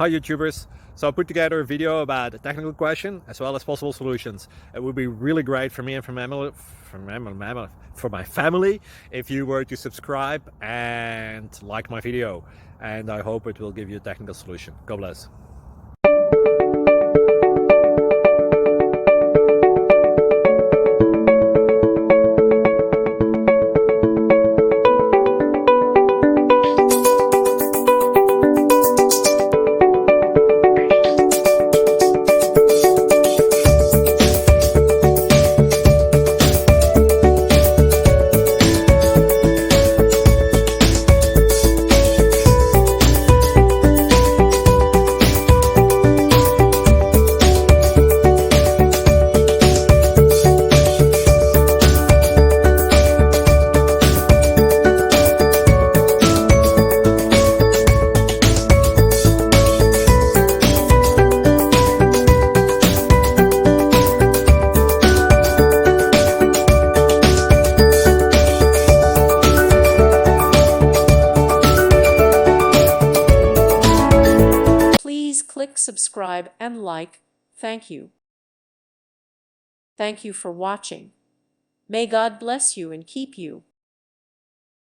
Hi YouTubers! So I put together a video about a technical question as well as possible solutions. It would be really great for me and for my family if you were to subscribe and like my video, and I hope it will give you a technical solution. God bless. Please click subscribe and like. Thank you. Thank you for watching. May God bless you and keep you.